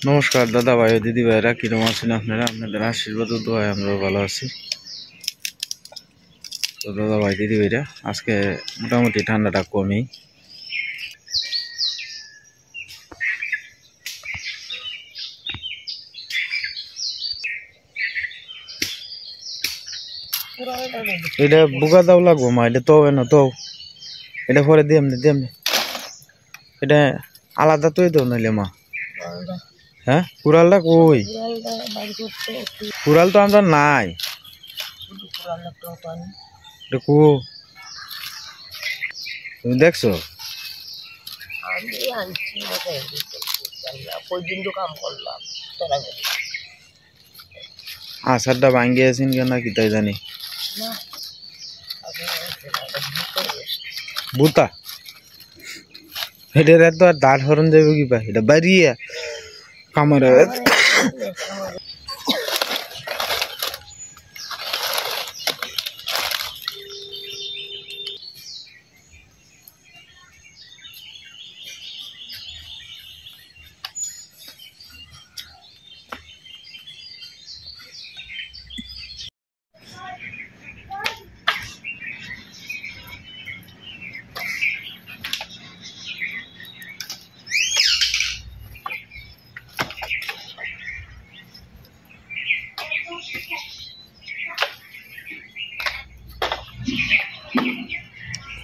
নমস্কার দাদা ভাই ও দিদি ভাইরা, কিরকম আছেন আপনারা? আপনাদের আশীর্বাদ ও দোয়ায় আমরাও ভালো আছি। তো দাদা ভাই দিদি ভাইরা, আজকে মোটামুটি ঠান্ডাটা কমই। এটা বুকা দাও লাগবো মা, এটা তো না তো এটা পরে দিয়ে এমনি এটা আলাদা তো দাও নাইলে মা। হ্যাঁ, কুড়ালটা কই? কুড়াল তো আমরা নাই। তুমি দেখছো? আষাঢ়টা ভাঙ্গি আছেন কেন কি তাই জানি। বুতা এটা তো আর দাঁড় হরণ যাবে কি পাই, এটা বাড়িয়ে কামার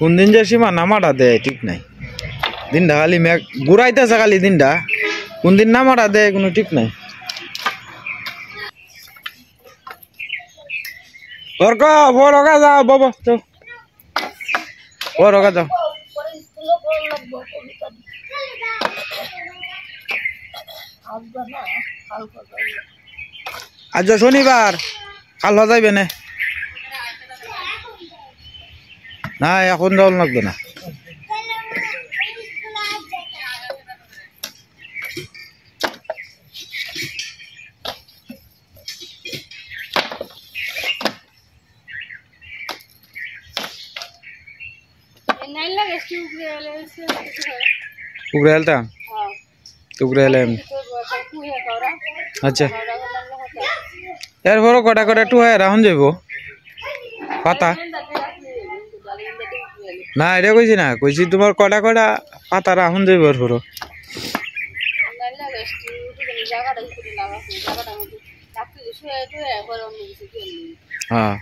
কোন দিন যে সীমা নামাটা দেয় ঠিক নাই। দিনটা খালি মেঘ ঘুরাইতেছে, খালি দিনটা কোন দিন নামাটা দেয় কোনো ঠিক নাই। বড় যাও বাবা, বড় যাও। আজ শনিবার কাল যাইবে না, না এখন যাওয়া লাগবে না। উগরে হেলতাম উগরে হেলাম। আচ্ছা, এরপরও কটা কটা টু হয় রাহন যাইব পাতা। না এটা কইছি না, কইছি তোমার কটা কটা পাতা রাহন যাইব এরপরও। হ্যাঁ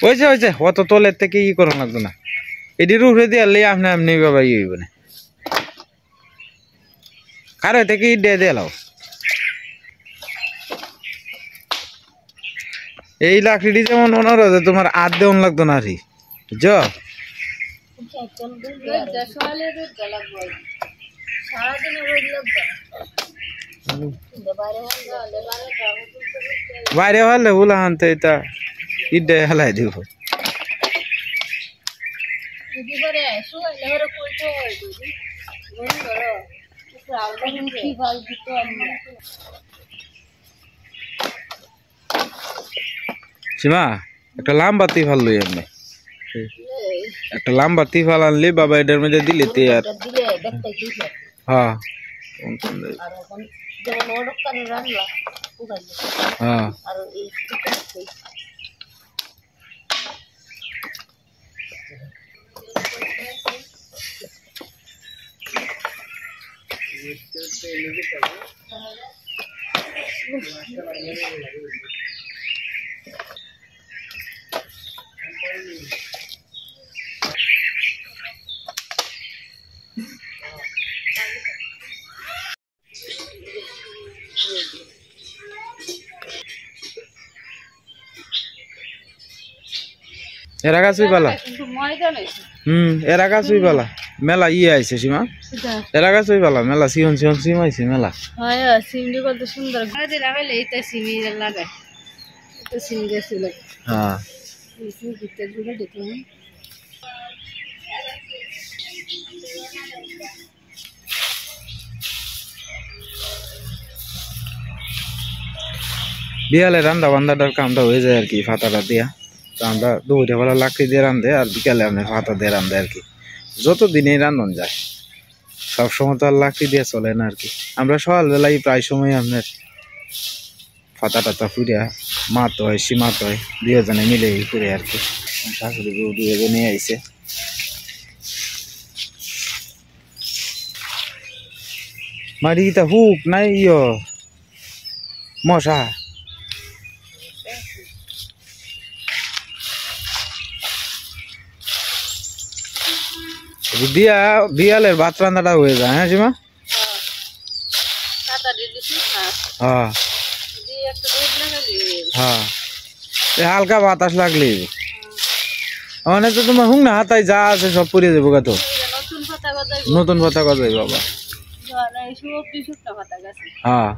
হয়েছে হয়েছে, অত তলের থেকে ই করা লাগতো না। এটির উপরে দিয়ে আনলে আপনি এমনি বাবা ই হইব না, কারো থেকে ইট দিয়ে দিয়ে লাও। এই লাকড়িটি যেমন মনে হয় তোমার আধ দেওয়ান লাগতো না আরই, বুঝছো? বাইরে হলে বুলা আনতে এটা ইট দিয়ে হেলাই দিব। সীমা একটা লাম্বা তিফাল লই এমনি, একটা লাম্বা তিফাল আনলি বাবা এটার মধ্যে দিলে তে আর হ্যাঁ হ্যাঁ এরা গাছই পালা। এরা গাছই পালা মেলা ইয়ে আইছে সীমা, এরা গাছই পালা মেলা সিহন সিহন সিম আইছে মেলা। সিমটি কত সুন্দর লাগাই সিম গেছিল। হ্যাঁ বিয়ালে রান্না বান্ধাটার কামটা হয়ে যায় আর কি, ফাতাটা দিয়া। তো আমরা দুপুরে বেলা লাকড়ি দিয়ে রান্ধে আর বিকালে আপনি ফাতা দিয়ে রান্ধে আর কি। যতদিনই রান্ধন যায় সবসময় তো আর লাকড়ি দিয়ে চলে না আর কি। আমরা সকালবেলায় প্রায় সময় আপনার পাতা টাতা ফুরিয়া মাত হয় সীমাত হয় দুজনে মিলে করে আর কি। শাশুড়ি বউ দুজনে আইছে মারিটা হুক নাই মশা দিয়া বিয়ালের ভাত রান্নাটা হয়ে যায়। হ্যাঁ সীমা, হ্যাঁ হ্যাঁ হালকা বাতাস লাগলে মানে তো তোমার হুং না হাতায় যা আছে সব পরিয়ে দেবো তো নতুন পাতা গজাই বাবা। হ্যাঁ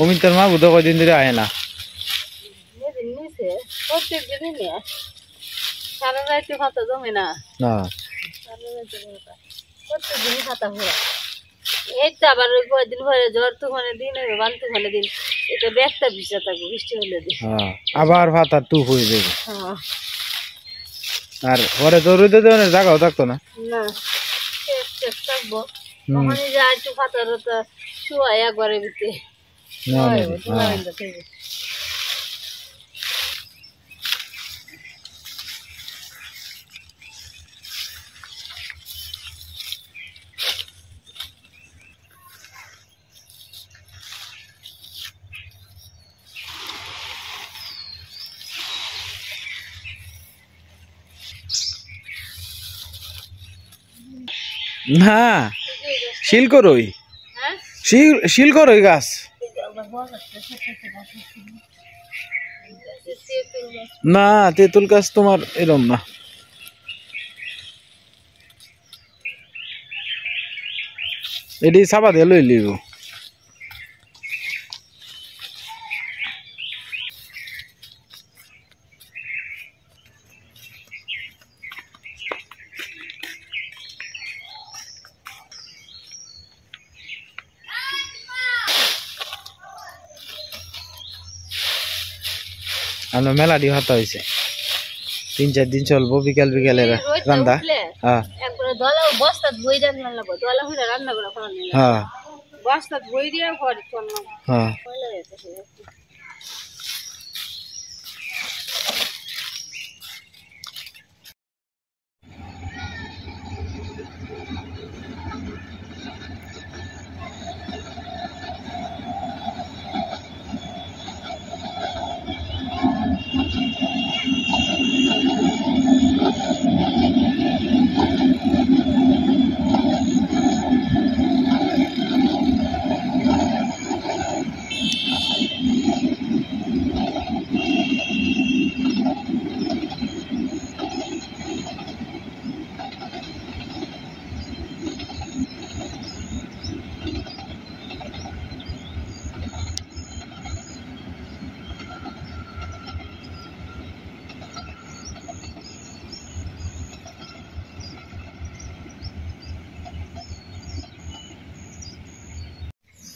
অমিতার মা বুধ কয়দিন ধরে আয় না। এই তো আবার ওই কয়দিন পরে জ্বর তুফানে দিন হবে বান তুফানে দিন এটা ব্যাগটা ভিজা থাকবে বৃষ্টি হলে দিন আবার ভাতা টুপ হয়ে যাবে। আর পরে তো রোদে দেওয়ার জায়গাও থাকতো না না থাকবো তখন যে একটু ফাতা টাতা শুয়াই একবারের ভিতরে না শিলকরই শিলকরই গাছ না তেঁতুল গাছ তোমার এরম না। এটি চাপা দিয়ে লই লিব আমরা মেলাডি হাতা হয়েছে 3-4 দিন চলবো বিকাল বিকালের রান্না। হ্যাঁ হ্যাঁ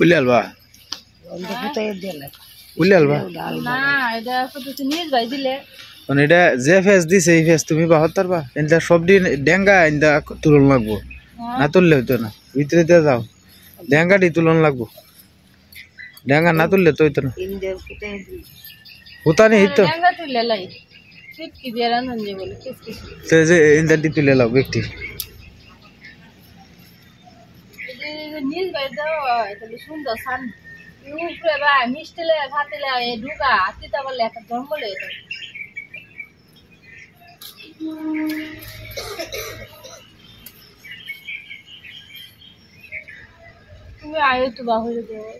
উলিয়ালবা উলিয়ালবা মানে এটা যে ফেস দিছে এই ফেস তুমি বাহাত্তর বা এটা সব দিন ডেঙ্গা ইন্দা তুলন লাগবো না তুললে হইতো না ভিতরে দিয়ে যাও ডেঙ্গাটি তুলন লাগবো ডেঙ্গা না তুললে তো হইতো না হুতা নেই তো যে ইন্দাটি তুলে লাও ব্যক্তি সুন্দর সান মিষ্টিলে ভাতিলে ঢুকা তিতা বললে একটা জঙ্গলে তুমি আয় তো বাহিরে দেবো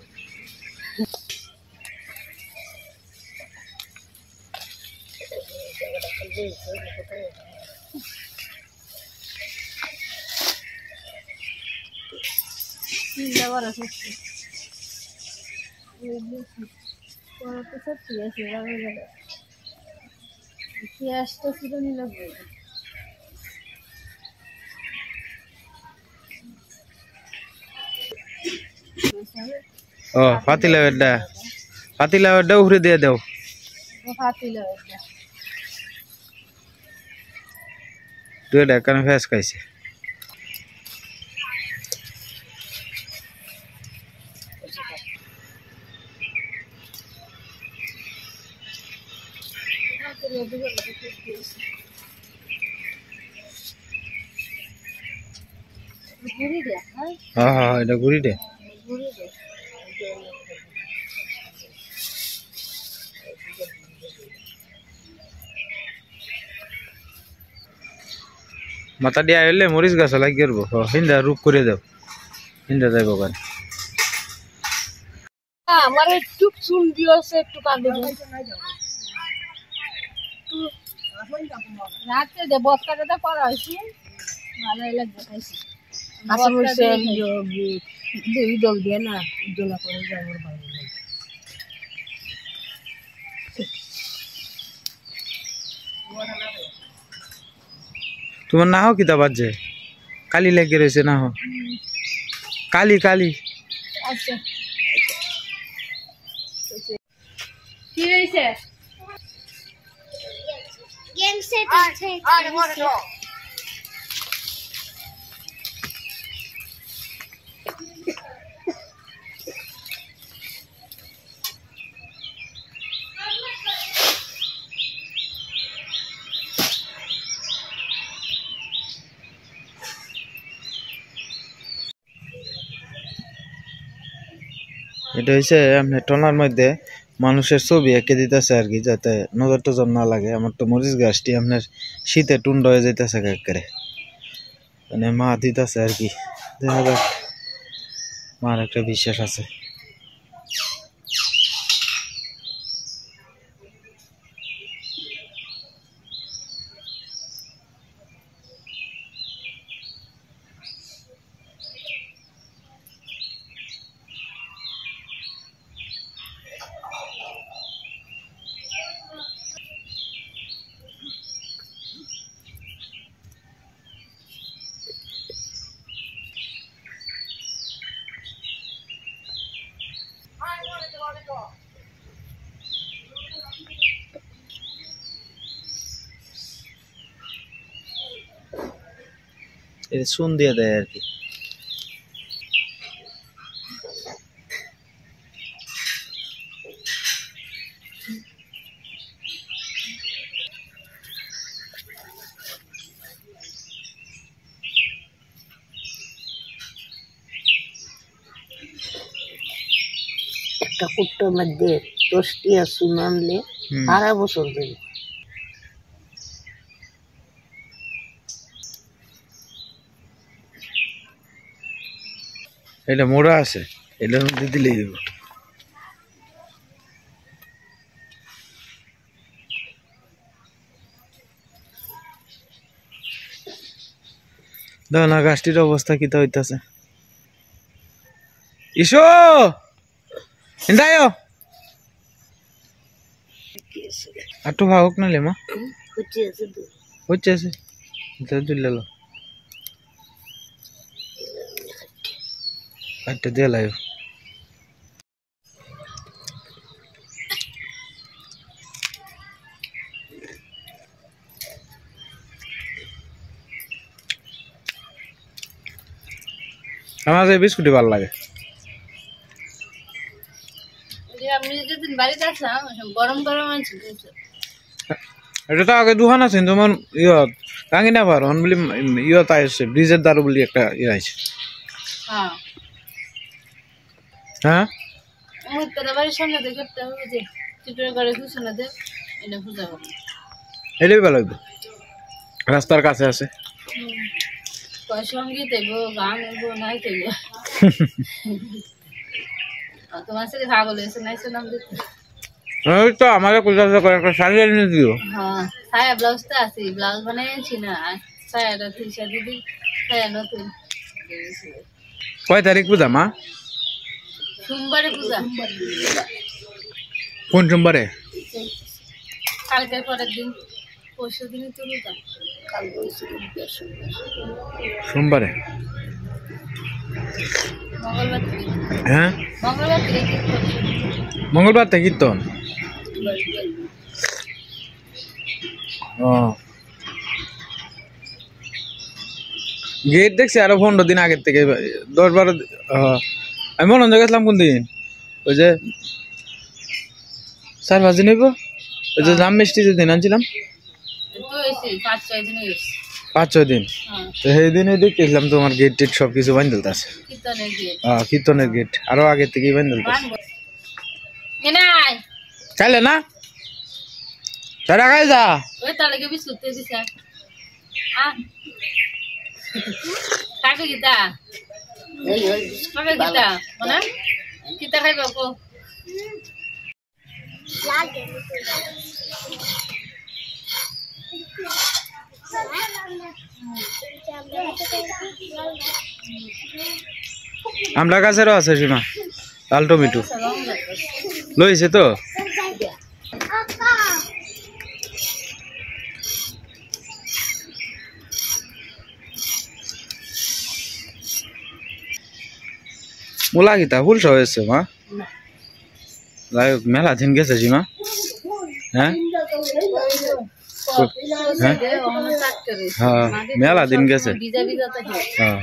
যাবার আছে পড়াতে সত্যি আছে ইতিহাসটা ছিল লাগবে ও পাতিলা বেডটা উপরে দিয়ে দাও পাতিলা তুই এটা কেন ফেস খাইছে হ্যাঁ এটা ঘুরি দে মাথা দিয়ে আইলে মরিচ গাছ লাগিয়ে দেবো হিন্দা রূপ করে দাও হিন্দা যাইব কেন আমার একটু চুল দিয়েছে একটু কাঁদে রাতে যে বস্তাটা করা হয়েছে ভালোই লাগবে খাইছি দুই দল দিয়ে না দোলা করে যাবো ভালো লাগে তোমার না হো কিতা বাজছে কালি লেগে রয়েছে না হো কালি আচ্ছা কি হয়েছে গেম সেট আছে এটা হচ্ছে আপনার টনার মধ্যে মানুষের ছবি এঁকে দিতেছে আর কি যাতে নজর টজর না লাগে আমার তো মরিচ গাছটি আপনার শীতে টুন্ড হয়ে যেতেছে একেবারে মানে মা দিতেছে আর কি দেখা যাক মার একটা বিশ্বাস আছে এটা চুন দিয়ে দেয় আর কি একটা কুট্টোর মধ্যে 10টি চুন আনলে 12 বছর ধরে এটা মোড়া আছে এটার মধ্যে দিলেই দেব দেখো না গাছটির অবস্থা কিতা হইতাছে ইসো ইন্দায়ো আটু ভাওক না লে মা হচ্ছে আছে দিলে লো একটা দিয়ে লাইও আমার এই বিস্কুটই ভালো লাগে আমি যেদিন বাড়িতে আসলাম গরম গরম আনছি এটা তো আগে দোকান আছে তোমার ইয়ত টাঙ্গি না পার বলি ইয়ত আসছে ব্রিজের দ্বারা বলি একটা ইয়ে আছে হ্যাঁ আমার তোর বাড়ির সামনে দেখে একটা হবে যে চিটরে করে ঘুষনা দে এটা পূজা করব এটাই ভালো হবে রাস্তার কাছে আছে সঙ্গীত এগো গান এগো নাই তো তোমার সাথে পাগল হয়েছে না নাম দিতে ওই তো আমাকে কোথাও করে একটা শাড়ি এনে দিও হ্যাঁ সায়া ব্লাউজটা আছে ব্লাউজ বানাইছি না সায়াটা তিনশা দিদি সায়া নতুন কয় তারিখ পূজা মা সোমবারে পূজা কোন সোমবারে কালকের পরের দিন পরশু দিনই তো পূজা কাল সোমবারে মঙ্গলবার থেকে হ্যাঁ মঙ্গলবার থেকে মঙ্গলবার থেকে কীর্তন ও গেট দেখছি আরো 15 দিন আগের থেকে 10-12 আমি মনে গেছিলাম কোন দিন ওই যে 4-5 দিন হইব ওই যে জাম মিষ্টি যে দিন আনছিলাম 5-6 দিন তো সেই দিনে দেখতেছিলাম তোমার গেট টেট সবকিছু বান দিলতাছে কীর্তনের গেট আরো আগে থেকেই বান দিলতাছে চাইলে না তারা খাই যা ওই তাহলে কি বিস্কুট দিছে খাবে গীতা খাবে গীতা মানে গীতা খাইবে কো আমলা গাছেরও আছে সীমা লাল টমেটো লইছে তো মোলা গীতা ফুল হয়েছে মা যাই হোক মেলা দিন গেছে সীমা হ্যাঁ হ্যাঁ মেলা দিন গেছে হ্যাঁ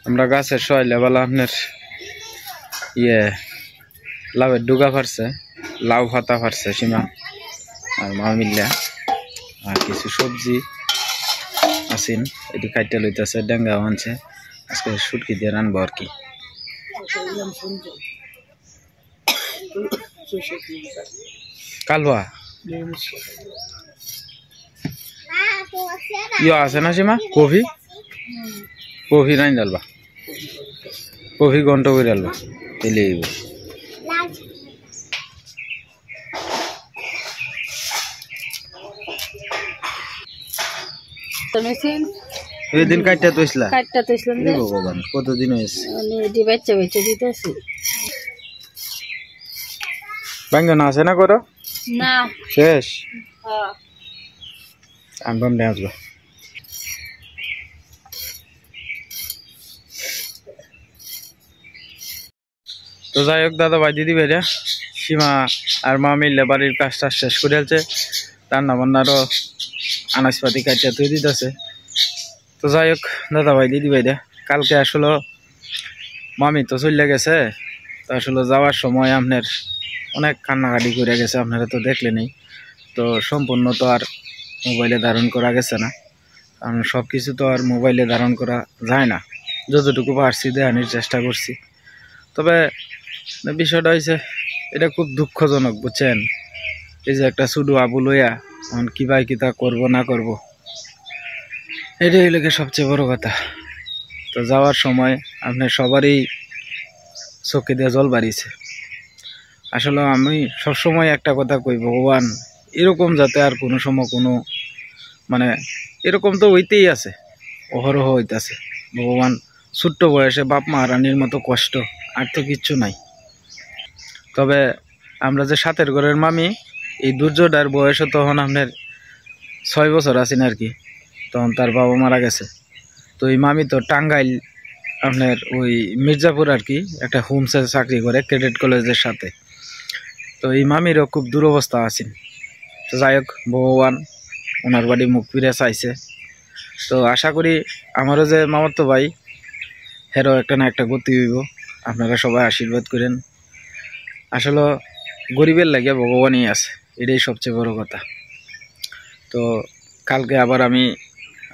আমরা গাছের সয়লে বলা আপনার লাউয়ের ডুগা ফারছে লাউ পাতা ফারছে সীমা আর মা মিল্লা আর কিছু সবজি আছেন এটি কাইটা লইতেছে ডেঙ্গা আনছে আজকে শুটকি দিয়ে রানবো আর কি কালুয়া ইয়ে আছে না সীমা কফি কফি রাইন ডালবা কফি ঘন্টা করে ডালবা তেলে এই দিন কাটটা তৈছলা ভগবান কতদিন হয়েছে বাচ্চা বাচ্চা দিতেছি ব্যঞ্জন আছে না করো না শেষ আনবাম নিয়ে আসবো তো যাই হোক দাদা ভাই দিদি ভাইরা সীমা আর মা মিললে বাড়ির কাজটা শেষ করে ফেলছে রান্না বান্নারও আনাজপাতি কাটিয়া তুই দিতেছে তো যাই হোক দাদা ভাই দিদি ভাইরা কালকে আসলে মামি তো চলে গেছে তো আসলে যাওয়ার সময় আপনার অনেক কান্নাকাটি করে গেছে আপনারা তো দেখলেনই তো সম্পূর্ণ তো আর মোবাইলে ধারণ করা গেছে না কারণ সব কিছু তো আর মোবাইলে ধারণ করা যায় না যতটুকু পারছি দেখানোর চেষ্টা করছি তবে বিষয়টা হয়েছে এটা খুব দুঃখজনক বুঝছেন এই যে একটা শুধু আবু লইয়া এখন কিবা কিতা করব না করব এটাই লোকে সবচেয়ে বড় কথা তো যাওয়ার সময় আপনার সবারই চোখে দিয়ে জল বাড়িয়েছে আসলে আমি সবসময় একটা কথা কই ভগবান এরকম যাতে আর কোনো সময় কোনো মানে এরকম তো হইতেই আছে অহরহ হইতেছে ভগবান ছোট্ট বয়সে বাপ মা হারানির মতো কষ্ট আর তো কিচ্ছু নাই তবে আমরা যে সাতের ঘরের মামি এই দুর্যোগটার বয়সে তখন আপনার 6 বছর আছেন আর কি তখন তার বাবা মারা গেছে তো এই মামি তো টাঙ্গাইল আপনার ওই মির্জাপুর আর কি একটা হোমসে চাকরি করে ক্যাডেট কলেজের সাথে তো এই মামিরও খুব দুরবস্থা আছেন তো যাই হোক ভগবান ওনার বাড়ি মুখ ফিরে চাইছে তো আশা করি আমারও যে মামাতো ভাই হেরও একটা না একটা গতি হইব আপনারা সবাই আশীর্বাদ করেন আসলে গরিবের লাগে ভগবানই আছে এটাই সবচেয়ে বড় কথা তো কালকে আবার আমি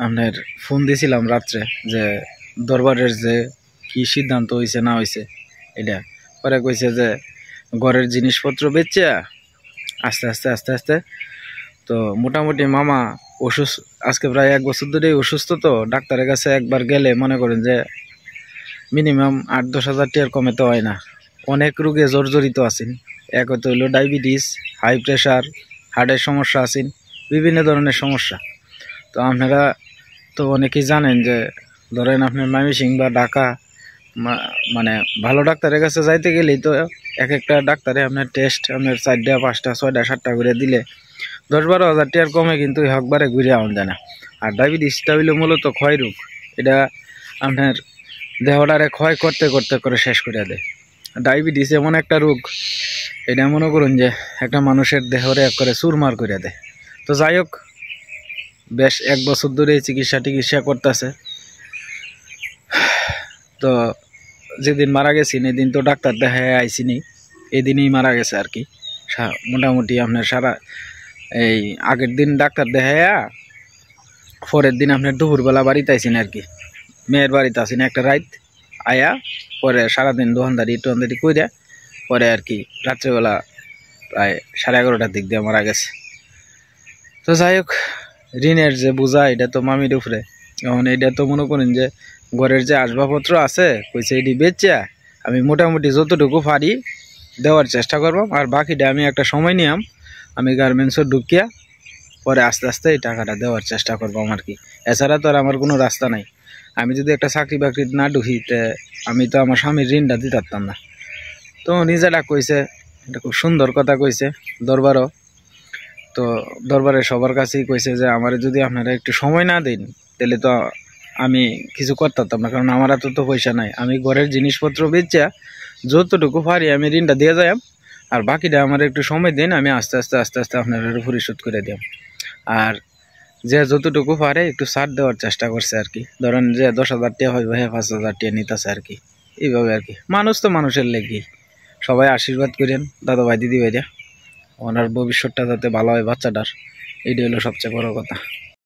আপনার ফোন দিয়েছিলাম রাত্রে যে দরবারের যে কি সিদ্ধান্ত হয়েছে না হয়েছে এটা। পরে কইছে যে ঘরের জিনিসপত্র বেচে আস্তে আস্তে আস্তে আস্তে তো মোটামুটি মামা অসুস্থ, আজকে প্রায় 1 বছর ধরেই অসুস্থ। তো ডাক্তারের কাছে একবার গেলে মনে করেন যে মিনিমাম 8-10 হাজার টাকার কমে তো হয় না। অনেক রোগে জর্জরিত আছেন। এক হয়তো হইলো ডায়াবেটিস, হাই প্রেশার, হার্টের সমস্যা আছেন, বিভিন্ন ধরনের সমস্যা। তো আপনারা তো অনেকেই জানেন যে ধরেন আপনার ময়মনসিংহ বা ঢাকা মানে ভালো ডাক্তারের কাছে যাইতে গেলেই তো এক একটা ডাক্তারে আপনার টেস্ট আপনার 4টা 5টা 6টা 7টা করে দিলে 10-12 হাজার টাকার কমে কিন্তু একবারে ঘুরে আউন যায় না। আর ডায়াবেটিসটা হইলো মূলত ক্ষয় রোগ। এটা আপনার দেহটারে ক্ষয় করতে করতে করে শেষ করে দেয়। ডায়াবেটিস এমন একটা রোগ, এটা মনে করুন যে একটা মানুষের দেহরে এক করে চুরমার করে দেয়। তো যাই হোক, বেশ 1 বছর ধরে চিকিৎসা করতেছে। তো যেদিন মারা গেছেন এদিন তো ডাক্তার দেখায় আইসিনি, এদিনই মারা গেছে আর কি। মোটামুটি আপনার সারা এই আগের দিন ডাক্তার দেখাইয়া পরের দিন আপনার দুপুরবেলা বাড়িতে আইসিন আর কি। মেয়ের বাড়িতে আসিন একটা রাত আয়া, পরে সারাদিন দোকানদারি কইরা পরে আর কি রাত্রেবেলা প্রায় 11:30টার দিক দিয়ে মারা গেছে। তো যাই হোক, ঋণের যে বোঝা এটা তো মামির উপরে। এখন এটা তো মনে করেন যে ঘরের যে আসবাবপত্র আছে কইছে এটি বেচে আমি মোটামুটি যতটুকু পারি দেওয়ার চেষ্টা করবো, আর বাকিটা আমি একটা সময় নিয়াম, আমি গার্মেন্টসে ঢুকিয়া পরে আস্তে আস্তে এই টাকাটা দেওয়ার চেষ্টা করবো আর কি। এছাড়া তো আর আমার কোনো রাস্তা নাই। আমি যদি একটা চাকরি বাকরি না ঢুকি আমি তো আমার স্বামীর ঋণটা দিতে পারতাম না। তো নিজেরা কইছে, এটা খুব সুন্দর কথা কইছে দরবারও। তো দরবারে সবার কাছেই কইছে যে আমার যদি আপনারা একটু সময় না দিন তাহলে তো আমি কিছু করতে পারতাম না, কারণ আমার তো পয়সা নাই। আমি ঘরের জিনিসপত্র বেচা যতটুকু পারি আমি ঋণটা দিয়ে যাই, আর বাকিটা আমার একটু সময় দিন, আমি আস্তে আস্তে আস্তে আস্তে আপনারা পরিশোধ করে দিই। আর যে যতটুকু পারে একটু ছাড় দেওয়ার চেষ্টা করছে আর কি। ধরেন যে 10,000 টাকা হয় 5,000 টাকা নিতেছে আর কি, এইভাবে আর কি। মানুষ তো মানুষের লেগেই। সবাই আশীর্বাদ করেন দাদা ভাই দিদি ভাইরা, ওনার ভবিষ্যৎটা যাতে ভালো হয় বাচ্চাটার, এইটা হলো সবচেয়ে বড় কথা।